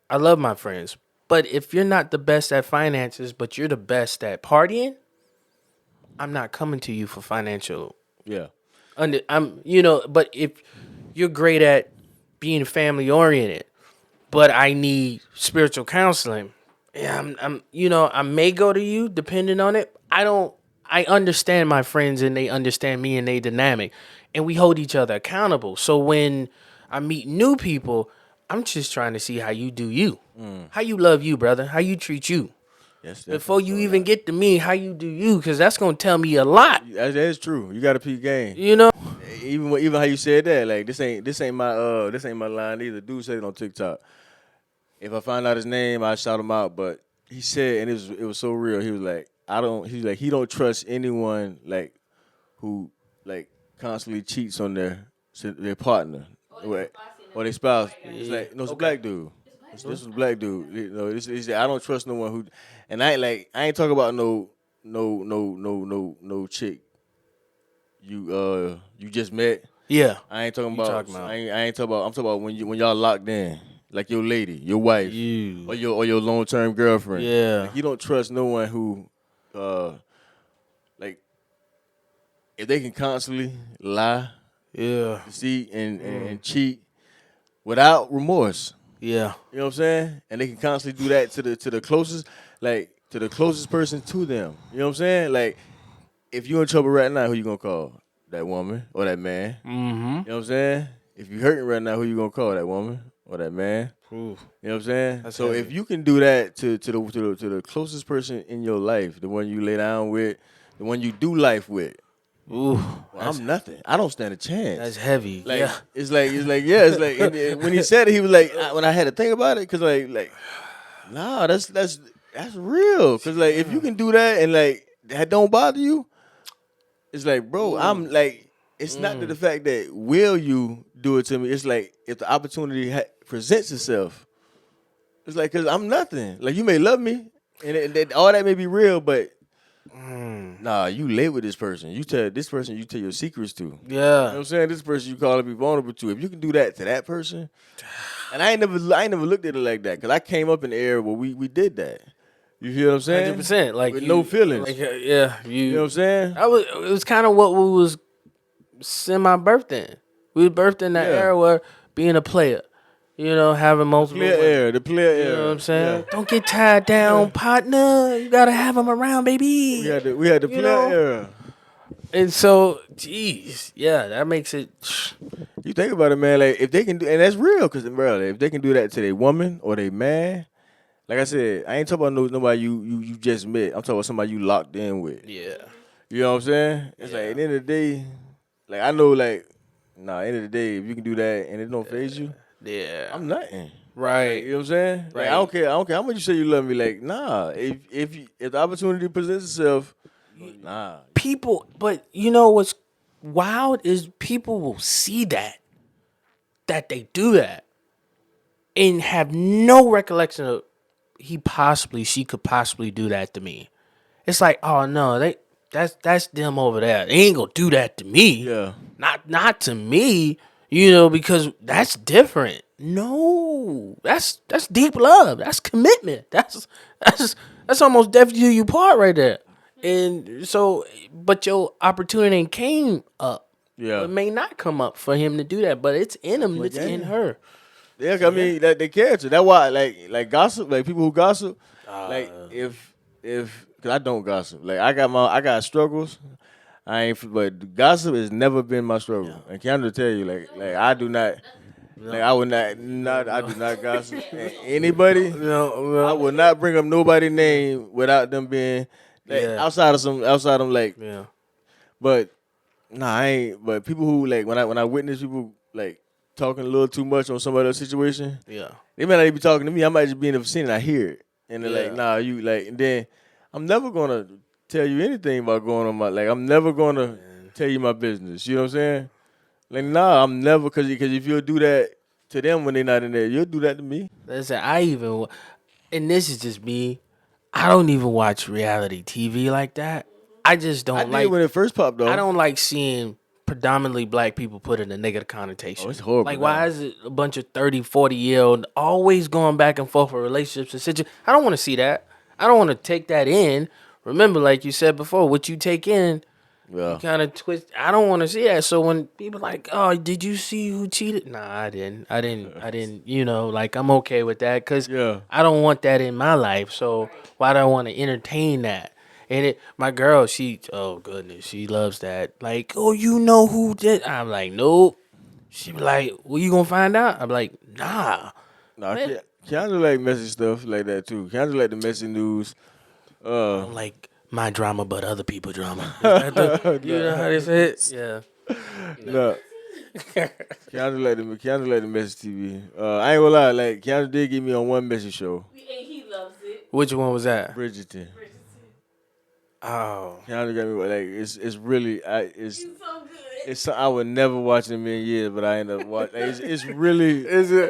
I love my friends. But if you're not the best at finances, but you're the best at partying, I'm not coming to you for financial. Yeah. But if you're great at being family oriented, but I need spiritual counseling, yeah, I may go to you depending on it. I understand my friends and they understand me and they dynamic, and we hold each other accountable. So when I meet new people, I'm just trying to see how you do you, how you love you, brother, how you treat you. Yes. Before you even get to me, how you do you, because that's gonna tell me a lot. That is true. You got to peep game. You know? Even how you said that, like this ain't my line either. Dude said it on TikTok. If I find out his name, I shout him out. But he said, and it was so real. He was like, he don't trust anyone like who like constantly cheats on their partner or their spouse. It's like no, it's a black dude. This was a black dude. You know, he said, I don't trust no one who, and I ain't talking about no chick you just met. Yeah. I ain't talking You about. talking about- I ain't talking about. I'm talking about when y'all locked in. like your lady, your wife, You. or your long term girlfriend. Yeah. Like, you don't trust no one who, like, if they can constantly lie, Yeah. deceit, and cheat without remorse. Yeah. You know what I'm saying? And they can constantly do that to the closest, like to the closest person to them. You know what I'm saying? Like, if you're in trouble right now, who you gonna call? That woman or that man? Mm-hmm. You know what I'm saying? If you're hurting right now, who you gonna call? That woman or that man? Ooh. You know what I'm saying? That's So heavy. if you can do that to the closest person in your life, the one you lay down with, the one you do life with, Ooh. well, I'm nothing. I don't stand a chance. That's heavy. Like yeah. it's like and when he said it, he was like when I had to think about it, cause like nah, that's real. Cause like if you can do that and like that don't bother you, it's like bro, I'm like it's not the fact that will you do it to me. It's like if the opportunity presents itself, it's like cause I'm nothing. Like you may love me and all that may be real, but. Nah, you lay with this person. You tell this person you tell your secrets to. You know Yeah. what I'm saying? This person you call to be vulnerable to. If you can do that to that person, and I ain't never looked at it like that because I came up in the era where we did that. You hear what I'm saying? 100%. Like with you, no feelings. Like, yeah. You know what I'm saying? It was kind of what we was semi-birthed in. We was birthed in that Yeah. era where being a player, you know, having multiple Clear women. air, the clear air. You know what I'm saying? Yeah. Don't get tied down, partner. You gotta have them around, baby. We had the You player know? era. And so, geez, yeah, that makes it. You think about it, man. Like if they can do, and that's real, because bro, if they can do that to their woman or their man, like I said, I ain't talking about nobody you just met. I'm talking about somebody you locked in with. Yeah. You know what I'm saying? It's like at the end of the day, like I know, like at the end of the day, if you can do that and it don't phase you, Yeah. I'm nothing. Right. You know what I'm saying? Like, Right. I don't care how much you say you love me. Like, nah. If the opportunity presents itself, nah. People, but you know what's wild is people will see that they do that and have no recollection of she could possibly do that to me. It's like, oh no, that's them over there. They ain't gonna do that to me. Yeah. Not to me, you know, because that's different. No, that's deep love. That's commitment. That's almost death do you part right there. And so, but your opportunity came up. Yeah. It may not come up for him to do that, but it's in him. It's in her. Yeah, 'cause I mean that they character. That's why like gossip, like people who gossip, like if cause I don't gossip. Like I got struggles. But gossip has never been my struggle. And Keanu tell you, like I do not. Like I would not I do not gossip anybody. I would not bring up nobody's name without them being like outside of them like. Yeah. But nah, I ain't. But people who like when I witness people like talking a little too much on somebody else's situation, Yeah. they might not even be talking to me. I might just be in the vicinity and I hear it, and they're Yeah. like, nah, you like. And then I'm never gonna tell you anything about going on my like. I'm never gonna tell you my business. You know what I'm saying? Like, nah, I'm never, because if you'll do that to them when they're not in there, you'll do that to me. Listen, and this is just me, I don't even watch reality TV like that. I just don't I like. did when it first popped, though. I don't like seeing predominantly black people put in a negative connotation. Oh, it's horrible Like, now. why is it a bunch of 30, 40-year-old always going back and forth for relationships and situations? I don't want to see that. I don't want to take that in. Remember, like you said before, what you take in, Yeah. kind of twist. I don't want to see that. So when people like, oh, did you see who cheated? Nah, I didn't. You know, like I'm okay with that because Yeah. I don't want that in my life. So why do I want to entertain that? And my girl, oh goodness, she loves that. Like, oh, you know who did? I'm like, nope. She be like, well, you gonna find out? I'm like, nah. Nah, Man. Keanu like messy stuff like that, too. Keanu like the messy news. I'm like my drama, but other people drama. Is that you know how they say it? Yeah. Nah. Keanu like the messy TV. I ain't gonna lie, like, Keanu did get me on one messy show. And he loves it. Which one was that? Bridgerton. Oh. Keanu got me, like, it's really, He's so good. it's something I would never watch in a million years, but I end up watching. Like, it's really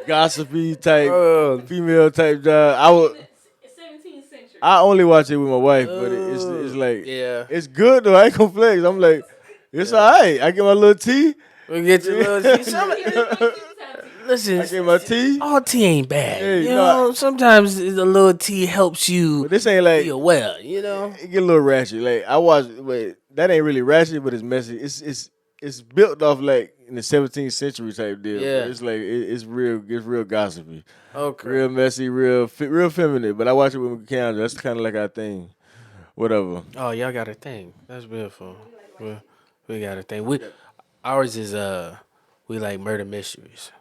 gossipy type, female type job. I would. 17th century. I only watch it with my wife, but it's like Yeah. it's good though. I ain't gonna flex. I'm like, it's all right. I get my little tea. We get your little. Some of listen, I get my tea. all tea ain't bad. Hey, you no, know, sometimes a little tea helps you But this ain't like be aware. You know, it get a little ratchet. Like I watch, but that ain't really ratchet, but it's messy. It's built off like in the 17th century type deal. Yeah. But it's like it's real gossipy, okay. real messy, real feminine. But I watch it with Keanu. That's kind of like our thing. Whatever. Oh, y'all got a thing. That's beautiful. We got a thing. Ours is we like murder mysteries.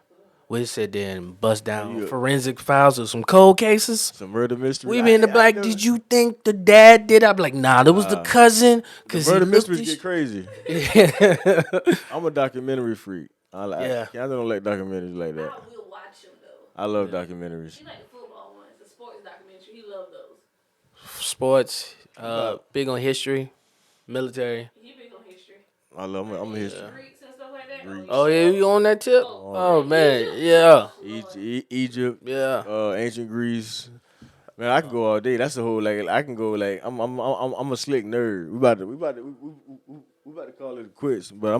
We sit there and bust down forensic files of some cold cases. Some murder mystery. We be in the black. Did you think the dad did? I'm like, nah, that was the cousin. Cause Murder he mysteries looked get crazy. this- I'm a documentary freak. Yeah. I don't like documentaries like that. I will watch them though. I love documentaries. He like the football ones, the sports documentary. He love those. Sports, big on history, military. He big on history. I love. I'm a history. Greeks and stuff like that. Greeks. Oh yeah, you on that tip? Oh man, yeah, Egypt, yeah. ancient Greece. Man, I can go all day. That's the whole like. I can go like. I'm a slick nerd. We about to call it quits. But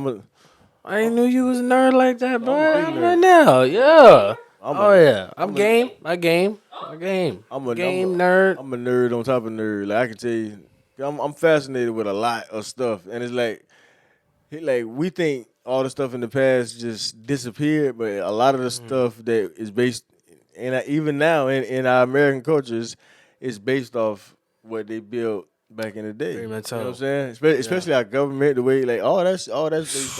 I ain't knew you was a nerd like that, bro. I'm a big nerd. Right now, yeah. I'm I'm game. I game. I'm a game nerd. I'm a nerd on top of nerd. Like I can tell you, I'm fascinated with a lot of stuff, and it's like we think all the stuff in the past just disappeared, but a lot of the stuff that is based, and even now in our American cultures, is based off what they built back in the day. Very much You know what I'm so. saying? Especially our government, the way like all that's based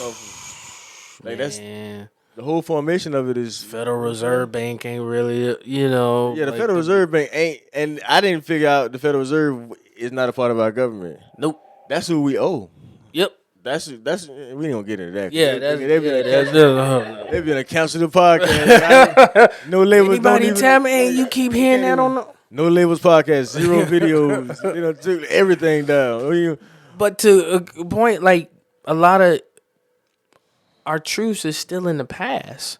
off of. Like that's Man, the whole formation of it is Federal Reserve Bank ain't really, you know. Yeah, the like Federal Reserve Bank ain't, and I didn't figure out the Federal Reserve is not a part of our government. Nope. That's who we owe. Yep. That's we ain't gonna get into that. Yeah, They've been a council of podcast. No labels. Anybody don't even, tell me? Hey, you keep hearing that on the. No labels podcast. 0 videos. Took everything down. But to a point, like a lot of our truths is still in the past.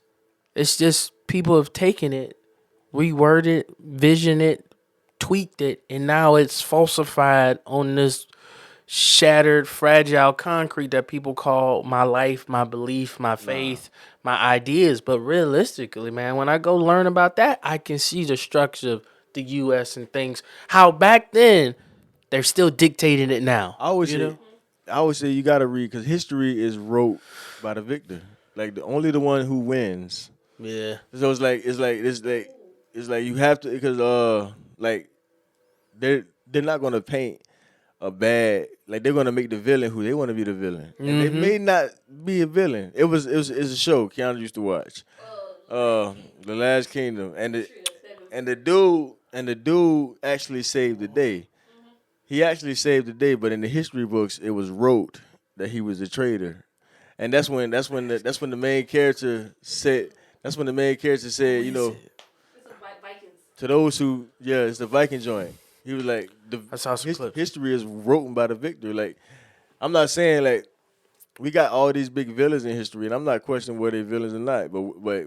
It's just people have taken it, reworded it, visioned it, tweaked it, and now it's falsified on this shattered, fragile concrete that people call my life, my belief, my faith, my ideas. But realistically, man, when I go learn about that, I can see the structure of the U.S. and things. How back then they're still dictating it now. I always say you gotta read because history is wrote by the victor. Like only the one who wins. Yeah. So it's like you have to because like they're not gonna paint a bad, like they're gonna make the villain who they want to be the villain, and they may not be a villain. It's a show Keanu used to watch, The Last Kingdom, and the dude actually saved the day. He actually saved the day, but in the history books it was wrote that he was a traitor, and that's when the main character said you know. It's a Vikings. To those who, it's the Viking joint. He was like, I saw some clips. history is written by the victor. Like, I'm not saying like we got all these big villains in history, and I'm not questioning whether they're villains or not, but